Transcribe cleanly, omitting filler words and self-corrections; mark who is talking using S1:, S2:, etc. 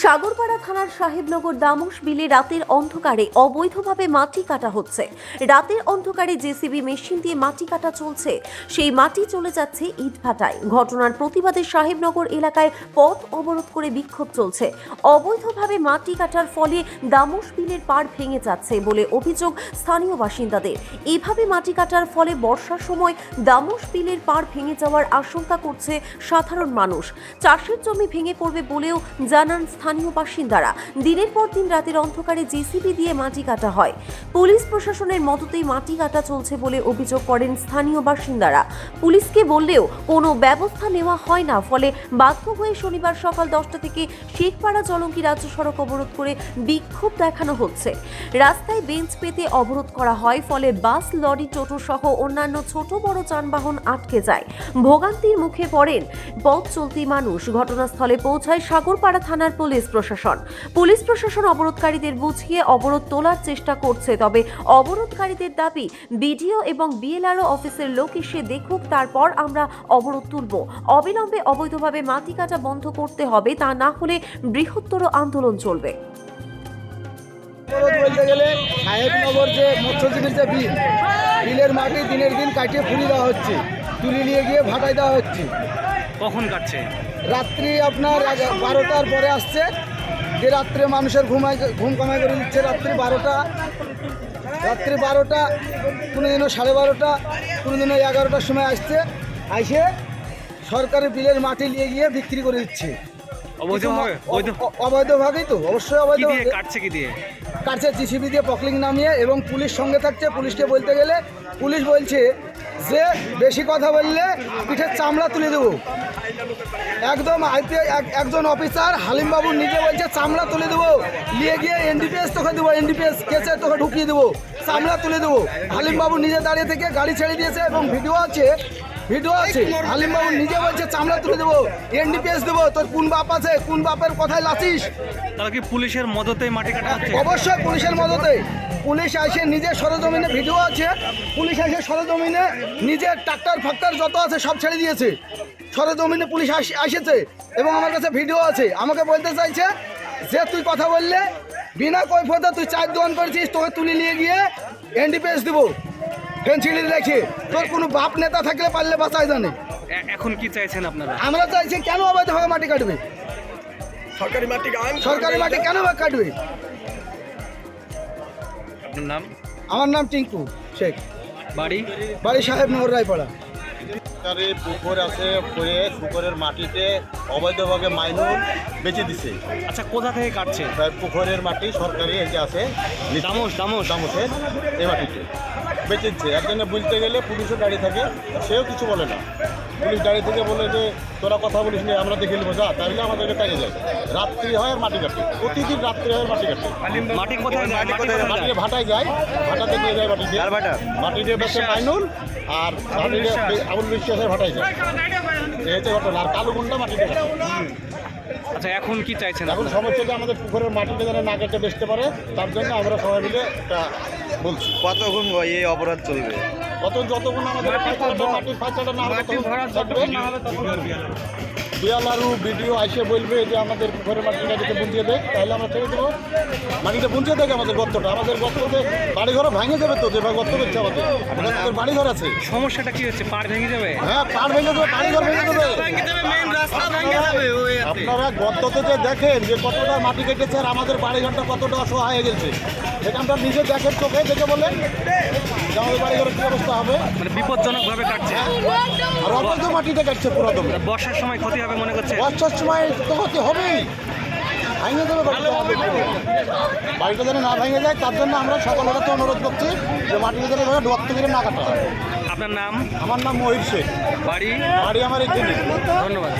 S1: সাগরপাড়া থানার সাহেবনগর দামোশ বিলে রাতের অন্ধকারে অবৈধভাবে মাটি কাটা হচ্ছে। রাতের অন্ধকারে জেসিবি মেশিন দিয়ে মাটি কাটা চলছে। সেই মাটি চলে যাচ্ছে ইটভাটায়। ঘটনার প্রতিবাদে সাহেবনগর এলাকায় পথ অবরোধ করে বিক্ষোভ চলছে। অবৈধভাবে মাটি কাটার ফলে দামোশ বিলের পাড় ভেঙে যাচ্ছে বলে অভিযোগ স্থানীয় বাসিন্দাদের। এভাবে মাটি কাটার ফলে বর্ষার সময় দামোশ বিলের পাড় ভেঙে যাওয়ার আশঙ্কা করছে সাধারণ মানুষ। চাষের জমি ভেঙে পড়বে বলেও জানান স্থানীয় বাসিন্দারা। দিনের পর দিন রাতের অন্ধকারে জেসিবি দিয়ে মাটি কাটা হয়। পুলিশ প্রশাসনের মদতেই মাটি কাটা চলছে বলে অভিযোগ করেন স্থানীয় বাসিন্দারা। পুলিশকে বললেও কোনো ব্যবস্থা নেওয়া হয় না, ফলে বাধ্য হয়ে শনিবার সকাল 10টা থেকে শেখপাড়া জলঙ্গি রাজ্য সড়ক অবরোধ করে বিক্ষোভ দেখানো হচ্ছে। রাস্তায় বেঞ্চ পেতে অবরোধ করা হয়, ফলে বাস, লরি, টোটো সহ অন্যান্য ছোট বড় যানবাহন আটকে যায়। ভোগান্তির মুখে পড়েন পথ চলতি মানুষ। ঘটনাস্থলে পৌঁছায় সাগরপাড়া থানার পুলিশ প্রশাসন অবরোধকারীদের বুঝিয়ে অবরোধ তোলার চেষ্টা করছে। তবে অবরোধকারীদের দাবি, বিডিও এবং বিএলআরও অফিসের লোক এসে দেখুক, তারপর আমরা অবরোধ তুলব। অবিলম্বে অবৈধভাবে মাটি কাটা বন্ধ করতে হবে, তা না হলে বৃহত্তর আন্দোলন চলবে।
S2: বলতে গেলে সাহেবনগর যে মৎস্যজীবীর যে বিলের মাটি দিনের দিন কাটিয়ে ফুলি দেওয়া হচ্ছে, তুলি নিয়ে গিয়ে ভাটায় দেওয়া হচ্ছে।
S3: কখন কাটছে?
S2: রাত্রি আপনার 12টার পরে আসছে, যে রাত্রে মানুষের ঘুম কামাই করে দিচ্ছে। রাত্রি 12টা, কোনোদিনও 12:30, কোনোদিনও 11টার সময় আসছে, আইসে সরকারি বিলের মাটি নিয়ে গিয়ে বিক্রি করে দিচ্ছে। অবৈধভাবেই তো, অবশ্যই অবৈধভাবে। কাটছে জিসিবি দিয়ে পকলিং নামিয়ে, এবং পুলিশ সঙ্গে থাকছে। পুলিশকে বলতে গেলে পুলিশ বলছে যে বেশি কথা বললে পিঠের চামড়া তুলে দেবো। একদম একজন অফিসার হালিমবাবু নিজে বলছে চামড়া তুলে দেবো, নিয়ে গিয়ে এনডিপিএস তোকে দেবো, এনডিপিএস কেসে তোকে ঢুকিয়ে দেবো, চামড়া তুলে দেবো। হালিমবাবু নিজে দাঁড়িয়ে থেকে গাড়ি ছেড়ে দিয়েছে এবং ভিডিও আছে। হালিমবাবু নিজে বলছে চামড়া তুলে দেবো, এনডিপিএস দেবো। তোর কোন বাপ আছে? কোন বাপের কথায় লাচিস?
S3: তাহলে কি পুলিশের মদতে মাটি কাটা হচ্ছে?
S2: অবশ্যই পুলিশের মদতে। পুলিশ আসে নিজে সরজমিনে, ভিডিও আছে। পুলিশ আসে সরজমিনে নিজের ট্রাক্টর ফাক্টর যত আছে সব ছেড়ে দিয়েছে। সরজমিনে পুলিশ এসেছে এবং আমার কাছে ভিডিও আছে। আমাকে বলতে চাইছে যে তুই কথা বললে বিনা কৈফিয়তে তুই চায়ের দোকান করেছিস, তোকে তুলে নিয়ে গিয়ে এনডিপিএস দেবো, ফেন্সিলি রেখে। তোর কোনো বাপ নেতা থাকলে পারলে বাঁচাই জানে।
S3: এখন কি চাইছেন আপনারা?
S2: আমরা চাইছি কেন অবৈধভাবে মাটি কাটবে? সরকারি মাটি কেন কাটবে?
S3: আপনার নাম?
S2: আমার নাম টিঙ্কু শেখ। বাড়ি সাহেবনগর রায়পাড়া।
S4: পুকুর আছে, পুকুরের মাটিতে অবৈধভাবে মাইনুল বেচে দিছে।
S3: আচ্ছা, কোথা থেকে কাটছে?
S4: পুকুরের মাটি সরকারি এই যে আছে দামোশের এই মাটিতে বেচে দিচ্ছে। একজনে বুঝতে গেলে পুলিশও দাঁড়িয়ে থাকে, সেও কিছু বলে না। পুলিশ দাঁড়িয়ে থেকে বলে যে তোরা কথা বলিস নি, আমরা দেখে নেবো, যা তাহলে আমাদেরকে তাই যায়। রাত্রি হয় আর মাটি কাটে, প্রতিদিন রাত্রি হয় মাটি কাটে।
S3: মাটি কোথায়
S4: ভাটায় যায়, ভাটাতে নিয়ে যায় মাটি দিয়ে বেশি মাইনুল, আর আবুল বিশ্বাসের ভাটায় যায়। এই হচ্ছে ঘটনা। আর কালুগুন্ডা মাটিতে কাটে।
S3: আচ্ছা, এখন কি চাইছেন?
S4: এখন সমস্যা যে আমাদের পুকুরের মাটিতে যেন না কেটে বেচতে পারে, তার জন্য আমরা সবাই মিলে এটা বলছি।
S5: কতক্ষণ এই অপরাধ চলবে?
S4: যতক্ষণ আমাদের মাটির ফাঁচাটা না হবে বিএলআরও বিডিও এসে বলবে যে আমাদের পুকুরের মাটিটা যদি বুঝিয়ে দেয়, তাহলে আমরা ছেড়ে দেবো। মাটিটা বুঝিয়ে দেয় আমাদের গর্তটা, আমাদের গর্ততে বাড়িঘরও ভেঙে যাবে। তো যেভাবে গর্ত করছে আমাদের বাড়িঘর আছে।
S3: সমস্যাটা কি হচ্ছে? পাড় ভেঙে যাবে?
S4: হ্যাঁ, পাড় ভেঙে যাবে, বাড়িঘর ভেঙে যাবে। আপনারা গর্ততে যে দেখেন যে কতটা মাটি কেটেছে আর আমাদের বাড়িঘরটা কতটা অসহায় হয়ে গেছে, সেটা আমরা নিজে দেখেন, চোখে দেখে বলেন যে আমাদের বাড়িঘরের কি অবস্থা হবে।
S3: মানে বিপজ্জনক ভাবে কাটছে
S4: আর অবৈধ মাটিটা কাটছে পুরাদম।
S3: বর্ষার সময় ক্ষতি হবে মনে করছে?
S4: বর্ষার সময় তো ক্ষতি হবেই, ভেঙে যাবে বাড়িটা যেন না ভেঙে যায়। তার জন্য আমরা সকলের কাছে অনুরোধ করছি যে মাটিটা যেন ডোয়ার থেকে না কাটা হয়।
S3: আপনার নাম?
S4: আমার নাম মহির শেখ।
S3: বাড়ি
S4: আমার এখানে।
S3: ধন্যবাদ।